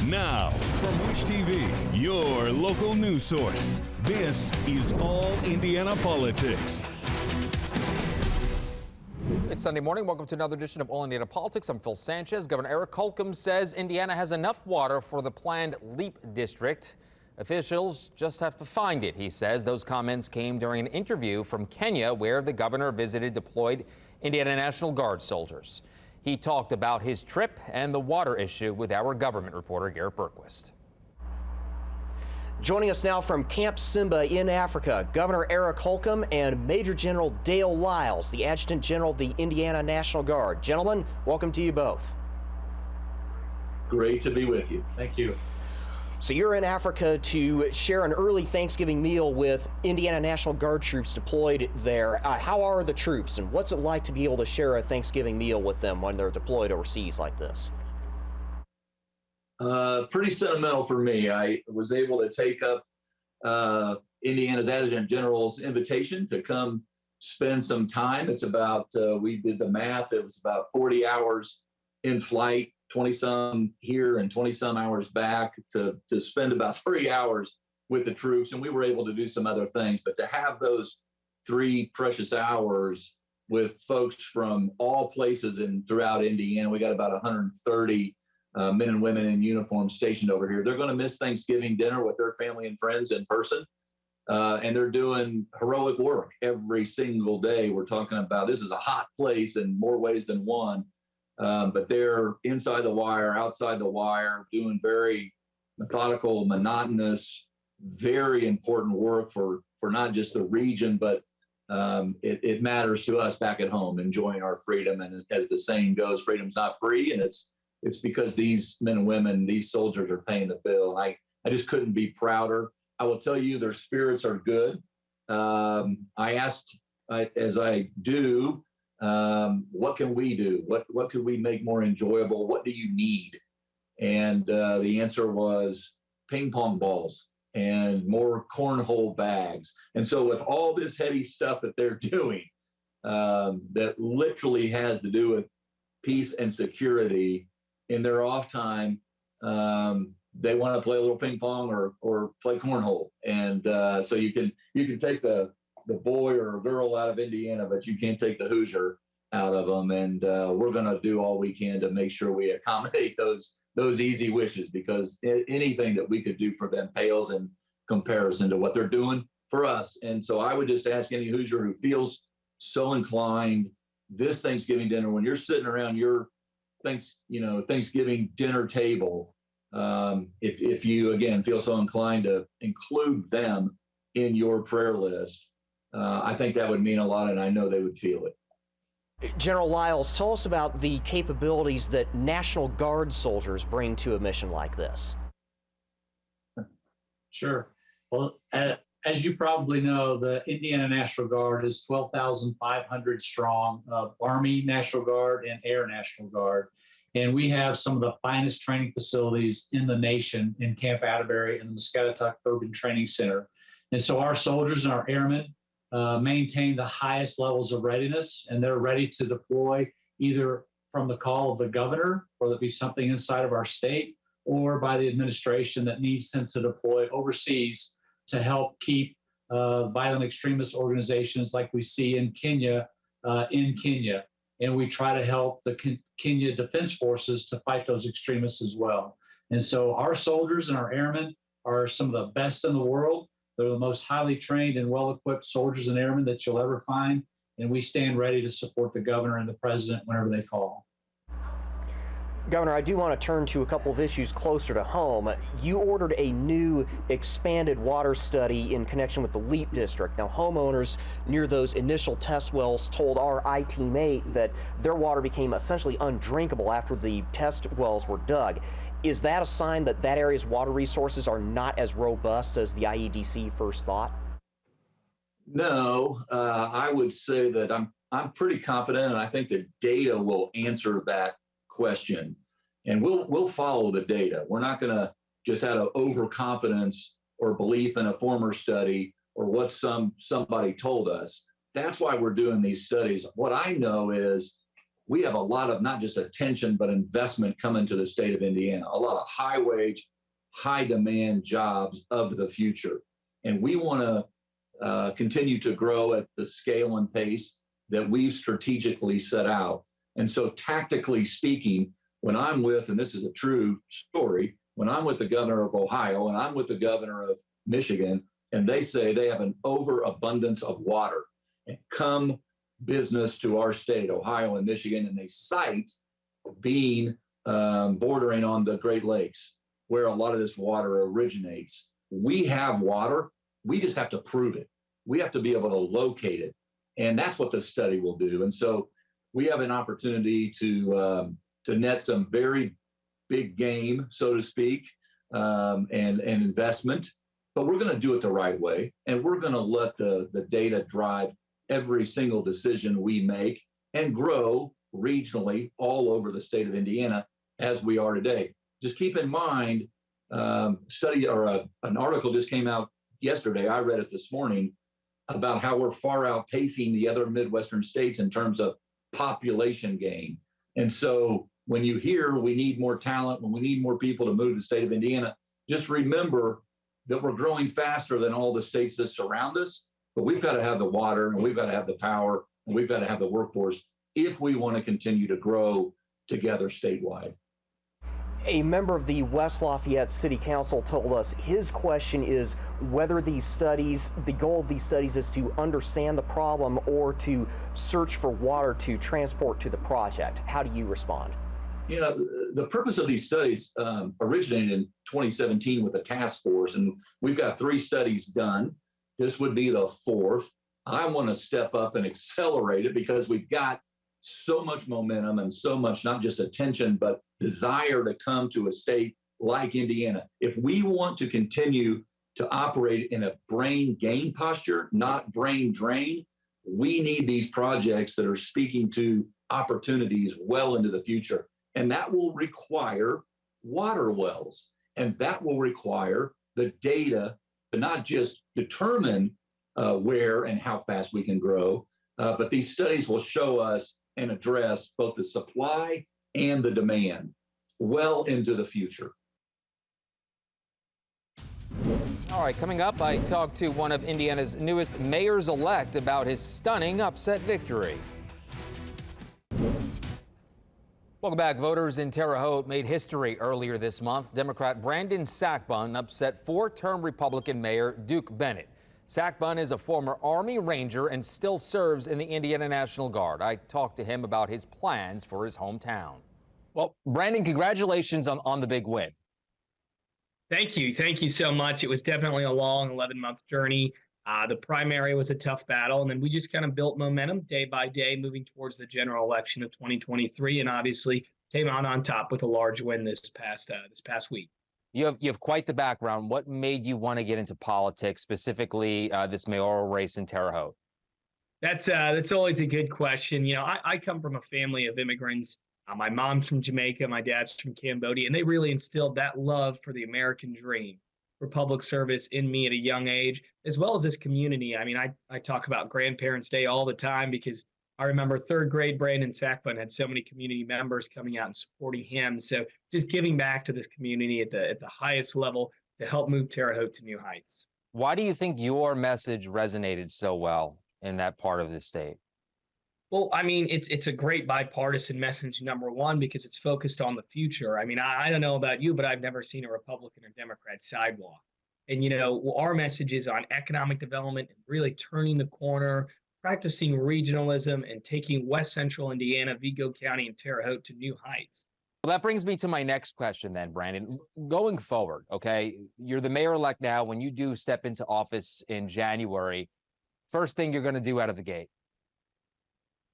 Now, from Wish TV, your local news source, this is All Indiana Politics. It's Sunday morning. Welcome to another edition of All Indiana Politics. I'm Phil Sanchez. Governor Eric Holcomb says Indiana has enough water for the planned LEAP district. Officials just have to find it, he says. Those comments came during an interview from Kenya, where the governor visited deployed Indiana National Guard soldiers. He talked about his trip and the water issue with our government reporter, Garrett Berquist. Joining us now from Camp Simba in Africa, Governor Eric Holcomb and Major General Dale Lyles, the Adjutant General of the Indiana National Guard. Gentlemen, welcome to you both. Great to be with you. Thank you. So you're in Africa to share an early Thanksgiving meal with Indiana National Guard troops deployed there. How are the troops, and what's it like to be able to share a Thanksgiving meal with them when they're deployed overseas like this? Pretty sentimental for me. I was able to take up Indiana's Adjutant General's invitation to come spend some time. It's about, we did the math, it was about 40 hours in flight, 20-some here and 20-some hours back to spend about 3 hours with the troops. And we were able to do some other things. But to have those 3 precious hours with folks from all places and throughout Indiana, we got about 130 men and women in uniform stationed over here. They're going to miss Thanksgiving dinner with their family and friends in person. And they're doing heroic work every single day. We're talking about, this is a hot place in more ways than one. But they're inside the wire, outside the wire, doing very methodical, monotonous, very important work for not just the region, but it matters to us back at home, enjoying our freedom. And as the saying goes, freedom's not free. And it's because these men and women, these soldiers are paying the bill. I just couldn't be prouder. I will tell you, their spirits are good. I asked, as I do, what can we do? What could we make more enjoyable? What do you need? And the answer was ping pong balls and more cornhole bags. And so with all this heady stuff that they're doing, that literally has to do with peace and security, in their off time, they want to play a little ping pong or play cornhole. And so you can take the boy or girl out of Indiana, but you can't take the Hoosier out of them. And we're going to do all we can to make sure we accommodate those easy wishes, because anything that we could do for them pales in comparison to what they're doing for us. And so I would just ask any Hoosier who feels so inclined this Thanksgiving dinner, when you're sitting around your Thanksgiving dinner table, if you again feel so inclined to include them in your prayer list, I think that would mean a lot, and I know they would feel it. General Lyles, tell us about the capabilities that National Guard soldiers bring to a mission like this. Sure. Well, as you probably know, the Indiana National Guard is 12,500 strong, Army National Guard and Air National Guard. And we have some of the finest training facilities in the nation in Camp Atterbury and the Muscatatuck Urban Training Center. And so our soldiers and our airmen maintain the highest levels of readiness, and they're ready to deploy either from the call of the governor, whether it be something inside of our state, or by the administration that needs them to deploy overseas to help keep violent extremist organizations like we see in Kenya in Kenya. And we try to help the Kenya Defense Forces to fight those extremists as well. And so our soldiers and our airmen are some of the best in the world. They're the most highly trained and well-equipped soldiers and airmen that you'll ever find. And we stand ready to support the governor and the president whenever they call. Governor, I do want to turn to a couple of issues closer to home. You ordered a new expanded water study in connection with the LEAP district. Now, homeowners near those initial test wells told our I-Team-8 that their water became essentially undrinkable after the test wells were dug. Is that a sign that that area's water resources are not as robust as the IEDC first thought? No, I would say that I'm pretty confident, and I think the data will answer that question. And we'll follow the data. We're not going to just out of overconfidence or belief in a former study or what somebody told us. That's why we're doing these studies. What I know is we have a lot of not just attention, but investment coming to the state of Indiana, a lot of high wage, high demand jobs of the future. And we want to continue to grow at the scale and pace that we've strategically set out. And so tactically speaking, when I'm with, and this is a true story, when I'm with the governor of Ohio and I'm with the governor of Michigan, and they say they have an overabundance of water, and come business to our state, Ohio and Michigan, and they cite being bordering on the Great Lakes, where a lot of this water originates. We have water. We just have to prove it. We have to be able to locate it. And that's what the study will do. And so we have an opportunity to net some very big game, so to speak, and investment. But we're going to do it the right way. And we're going to let the data drive every single decision we make and grow regionally all over the state of Indiana as we are today. Just keep in mind, an article just came out yesterday. I read it this morning about how we're far outpacing the other Midwestern states in terms of population gain. And so when you hear we need more talent, when we need more people to move to the state of Indiana, just remember that we're growing faster than all the states that surround us. But we've got to have the water, and we've got to have the power, and we've got to have the workforce if we want to continue to grow together statewide. A member of the West Lafayette City Council told us his question is whether these studies, the goal of these studies is to understand the problem or to search for water to transport to the project. How do you respond? You know, the purpose of these studies originated in 2017 with a task force, and we've got 3 studies done. This would be the 4th. I want to step up and accelerate it because we've got so much momentum and so much, not just attention, but desire to come to a state like Indiana. If we want to continue to operate in a brain gain posture, not brain drain, we need these projects that are speaking to opportunities well into the future. And that will require water wells. And that will require the data to not just determine where and how fast we can grow, but these studies will show us and address both the supply and the demand well into the future. All right, coming up, I talked to one of Indiana's newest mayors-elect about his stunning upset victory. Welcome back. Voters in Terre Haute made history earlier this month. Democrat Brandon Sackbun upset 4-term Republican Mayor Duke Bennett. Sackbun is a former Army Ranger and still serves in the Indiana National Guard. I talked to him about his plans for his hometown. Well, Brandon, congratulations on the big win. Thank you. Thank you so much. It was definitely a long 11-month journey. The primary was a tough battle, and then we just kind of built momentum day by day, moving towards the general election of 2023, and obviously came out on top with a large win this past week. You have quite the background. What made you want to get into politics, specifically this mayoral race in Terre Haute? That's always a good question. You know, I come from a family of immigrants. My mom's from Jamaica, my dad's from Cambodia, and they really instilled that love for the American dream, for public service in me at a young age, as well as this community. I mean, I talk about Grandparents' Day all the time because I remember 3rd grade Brandon Sackbun had so many community members coming out and supporting him. So just giving back to this community at the highest level to help move Terre Haute to new heights. Why do you think your message resonated so well in that part of the state? Well, I mean, it's a great bipartisan message, number one, because it's focused on the future. I mean, I don't know about you, but I've never seen a Republican or Democrat sidewalk. And, you know, our message is on economic development and really turning the corner, practicing regionalism, and taking West Central Indiana, Vigo County, and Terre Haute to new heights. Well, that brings me to my next question then, Brandon. Going forward, okay, you're the mayor-elect now. When you do step into office in January, first thing you're going to do out of the gate?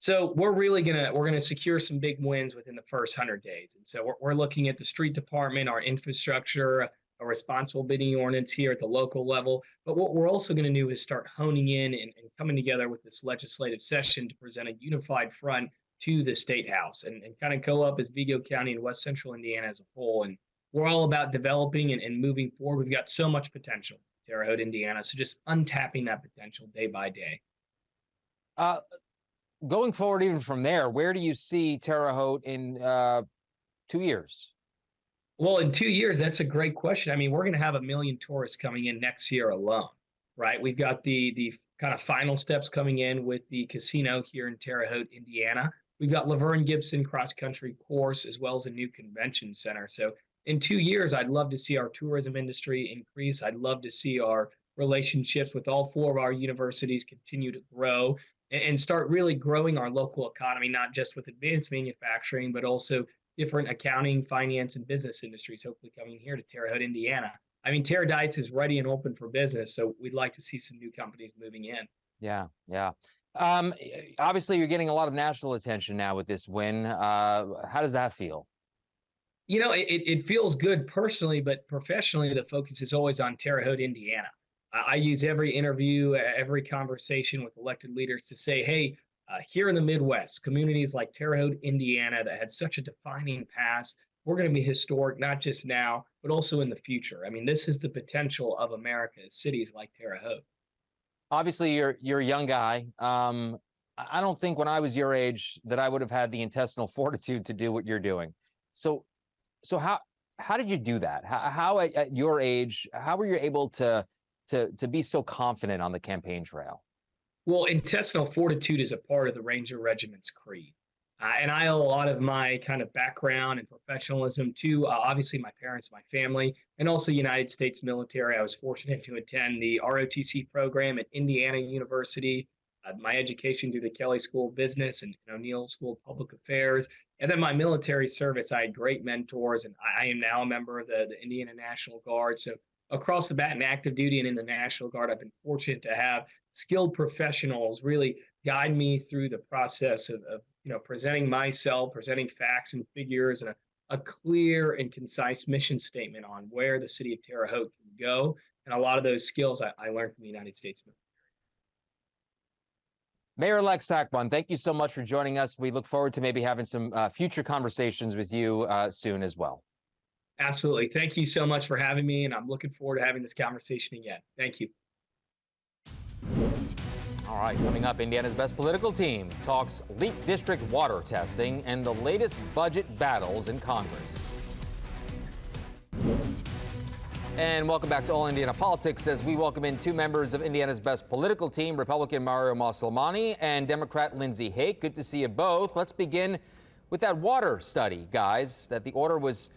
So we're gonna secure some big wins within the first 100 days. And so we're looking at the street department, our infrastructure, a responsible bidding ordinance here at the local level. But what we're also going to do is start honing in and coming together with this legislative session to present a unified front to the State House and kind of go up as Vigo County and West Central Indiana as a whole. And we're all about developing and moving forward. We've got so much potential, Terre Haute, Indiana. So just untapping that potential day by day. going forward, even from there, where do you see Terre Haute in 2 years? Well, in 2 years, that's a great question. I mean, we're going to have 1 million tourists coming in next year alone, right? We've got the kind of final steps coming in with the casino here in Terre Haute, Indiana. We've got Laverne Gibson cross country course, as well as a new convention center. So in 2 years, I'd love to see our tourism industry increase. I'd love to see our relationships with all 4 of our universities continue to grow and start really growing our local economy, not just with advanced manufacturing, but also different accounting, finance, and business industries, hopefully coming here to Terre Haute, Indiana. I mean, Terradites is ready and open for business, so we'd like to see some new companies moving in. Yeah, yeah. Obviously, you're getting a lot of national attention now with this win. How does that feel? You know, it feels good personally, but professionally, the focus is always on Terre Haute, Indiana. I use every interview, every conversation with elected leaders to say, hey, here in the Midwest, communities like Terre Haute, Indiana, that had such a defining past, we're going to be historic, not just now, but also in the future. I mean, this is the potential of America, cities like Terre Haute. Obviously, you're a young guy. I don't think when I was your age that I would have had the intestinal fortitude to do what you're doing. So how did you do that? How at your age, how were you able to be so confident on the campaign trail? Well, intestinal fortitude is a part of the Ranger Regiment's creed. And I owe a lot of my kind of background and professionalism to obviously my parents, my family, and also United States military. I was fortunate to attend the ROTC program at Indiana University, my education through the Kelley School of Business and O'Neill School of Public Affairs. And then my military service, I had great mentors, and I am now a member of the Indiana National Guard. So across the bat in active duty and in the National Guard, I've been fortunate to have skilled professionals really guide me through the process of presenting myself, presenting facts and figures, and a clear and concise mission statement on where the city of Terre Haute can go. And a lot of those skills I learned from the United States military. Mayor-elect Sackbun, thank you so much for joining us. We look forward to maybe having some future conversations with you soon as well. Absolutely. Thank you so much for having me, and I'm looking forward to having this conversation again. Thank you. All right, coming up, Indiana's best political team talks Leap District water testing and the latest budget battles in Congress. And welcome back to All Indiana Politics as we welcome in 2 members of Indiana's best political team, Republican Mario Maslamani and Democrat Lindsey Hake. Good to see you both. Let's begin with that water study, guys, that the order was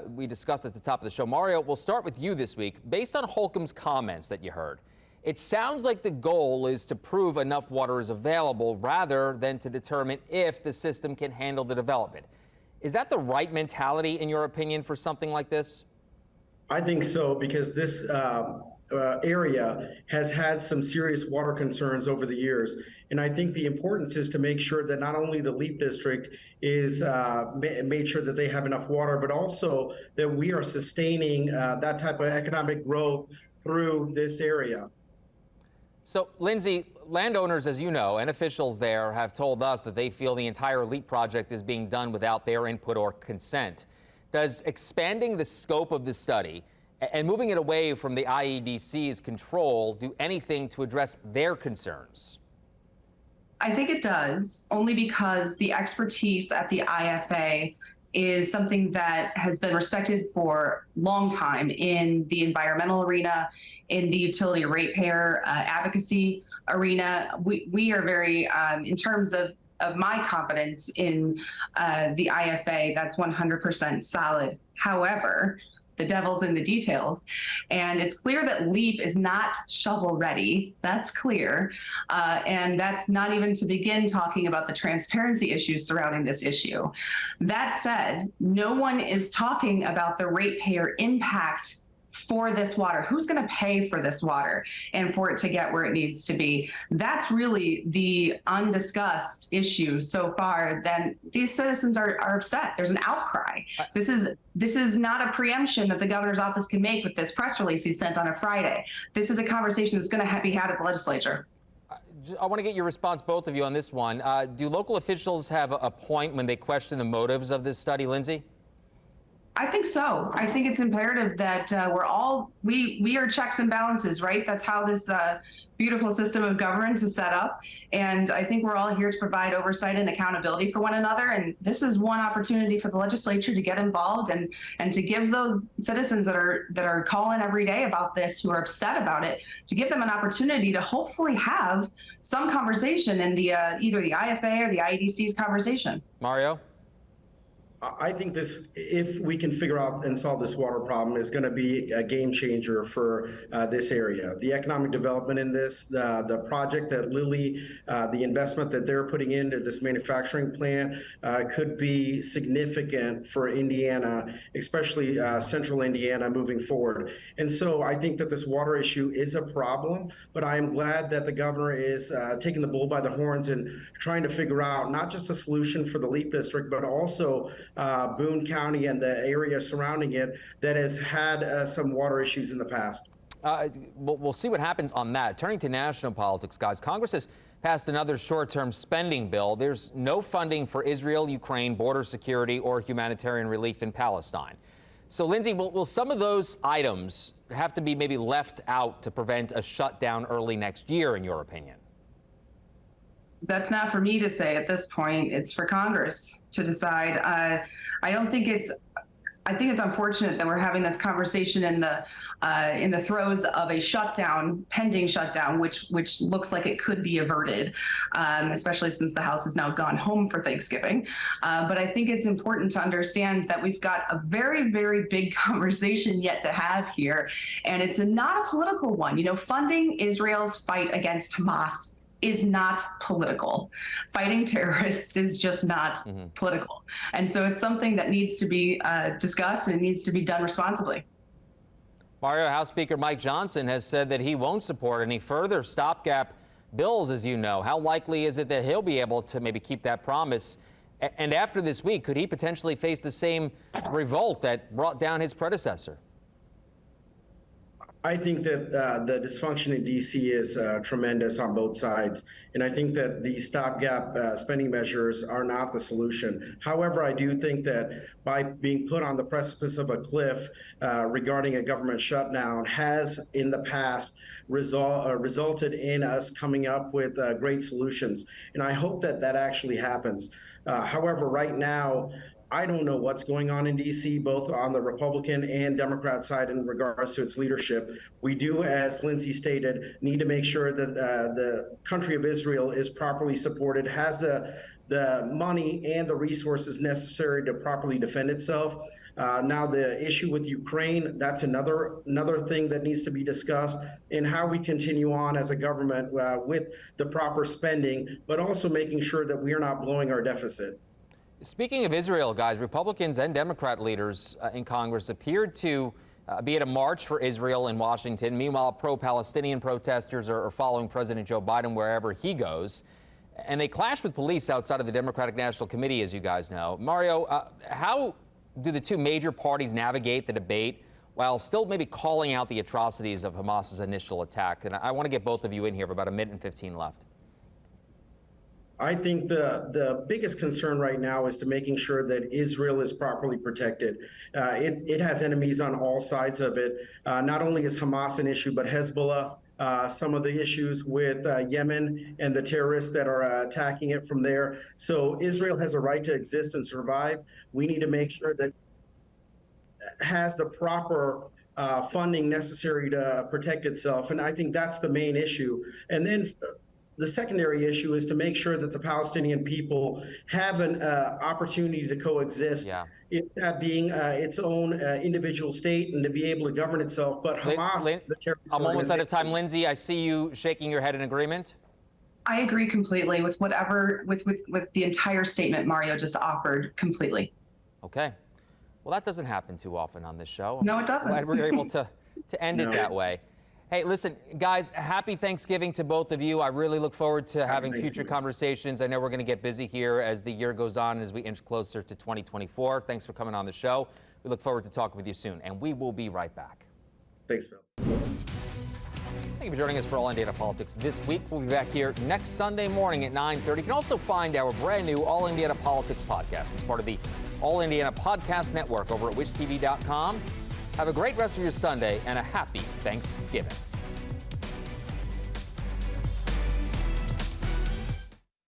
we discussed at the top of the show. Mario, we'll start with you this week. Based on Holcomb's comments that you heard, it sounds like the goal is to prove enough water is available rather than to determine if the system can handle the development. Is that the right mentality, in your opinion, for something like this? I think so, because this area has had some serious water concerns over the years. And I think the importance is to make sure that not only the LEAP district is made sure that they have enough water, but also that we are sustaining that type of economic growth through this area. So, Lindsey, landowners, as you know, and officials there have told us that they feel the entire LEAP project is being done without their input or consent. Does expanding the scope of the study and moving it away from the IEDC's control do anything to address their concerns? I think it does, only because the expertise at the IFA is something that has been respected for a long time in the environmental arena, in the utility ratepayer advocacy arena. We are very, in terms of my confidence in the IFA, that's 100% solid. However, the devil's in the details. And it's clear that LEAP is not shovel ready. That's clear. And that's not even to begin talking about the transparency issues surrounding this issue. That said, no one is talking about the ratepayer impact for this water. Who's going to pay for this water and for it to get where it needs to be? That's really the undiscussed issue so far. Then these citizens are upset. There's an outcry. This is not a preemption that the governor's office can make with this press release he sent on a Friday. This is a conversation that's going to be had at the legislature. I want to get your response, both of you, on this one. Do local officials have a point when they question the motives of this study, Lindsey? I think so. I think it's imperative that we are checks and balances, right? That's how this beautiful system of government to set up. And I think we're all here to provide oversight and accountability for one another. And this is one opportunity for the legislature to get involved and to give those citizens that are calling every day about this, who are upset about it, to give them an opportunity to hopefully have some conversation in the either the IFA or the IEDC's conversation. Mario? I think this, if we can figure out and solve this water problem, is going to be a game changer for this area. The economic development in this, the project that Lilly, the investment that they're putting into this manufacturing plant could be significant for Indiana, especially central Indiana moving forward. And so I think that this water issue is a problem, but I am glad that the governor is taking the bull by the horns and trying to figure out not just a solution for the Leap District, but also Boone County and the area surrounding it that has had some water issues in the past. We'll see what happens on that. Turning to national politics, guys, Congress has passed another short-term spending bill. There's no funding for Israel, Ukraine, border security, or humanitarian relief in Palestine. So, Lindsay, will some of those items have to be maybe left out to prevent a shutdown early next year, in your opinion? That's not for me to say at this point. It's for Congress to decide. I think it's unfortunate that we're having this conversation in the throes of a shutdown, pending shutdown, which looks like it could be averted, especially since the House has now gone home for Thanksgiving. But I think it's important to understand that we've got a very, very big conversation yet to have here, and it's not a political one. You know, funding Israel's fight against Hamas is not political. Fighting terrorists is just not political. And so it's something that needs to be discussed and it needs to be done responsibly. Mario, House Speaker Mike Johnson has said that he won't support any further stopgap bills, as you know. How likely is it that he'll be able to maybe keep that promise? And after this week, could he potentially face the same revolt that brought down his predecessor? I think that the dysfunction in D.C. is tremendous on both sides. And I think that the stopgap spending measures are not the solution. However, I do think that by being put on the precipice of a cliff regarding a government shutdown has in the past resulted in us coming up with great solutions. And I hope that that actually happens. However, right now, I don't know what's going on in D.C., both on the Republican and Democrat side in regards to its leadership. We do, as Lindsay stated, need to make sure that the country of Israel is properly supported, has the money and the resources necessary to properly defend itself. Now, the issue with Ukraine, that's another thing that needs to be discussed, and how we continue on as a government with the proper spending, but also making sure that we are not blowing our deficit. Speaking of Israel, guys, Republicans and Democrat leaders in Congress appeared to be at a march for Israel in Washington. Meanwhile, pro-Palestinian protesters are following President Joe Biden wherever he goes. And they clashed with police outside of the Democratic National Committee, as you guys know. Mario, how do the two major parties navigate the debate while still maybe calling out the atrocities of Hamas's initial attack? And I want to get both of you in here for about a minute and 15 left. I think the biggest concern right now is to making sure that Israel is properly protected. It has enemies on all sides of it. Not only is Hamas an issue, but Hezbollah, some of the issues with Yemen and the terrorists that are attacking it from there. So Israel has a right to exist and survive. We need to make sure that it has the proper funding necessary to protect itself. And I think that's the main issue. And then the secondary issue is to make sure that the Palestinian people have an opportunity to coexist, it being its own individual state and to be able to govern itself. But Hamas is a terrorist I'm almost out of time. Lindsay, I see you shaking your head in agreement. I agree completely with with the entire statement Mario just offered completely. Okay. Well, that doesn't happen too often on this show. No, it doesn't. I'm glad we're able to end it that way. Hey, listen, guys, happy Thanksgiving to both of you. I really look forward to having future conversations. I know we're going to get busy here as the year goes on, as we inch closer to 2024. Thanks for coming on the show. We look forward to talking with you soon, and we will be right back. Thanks, Phil. Thank you for joining us for All Indiana Politics this week. We'll be back here next Sunday morning at 9:30. You can also find our brand new All Indiana Politics podcast. It's part of the All Indiana Podcast Network over at wishtv.com. Have a great rest of your Sunday and a happy Thanksgiving.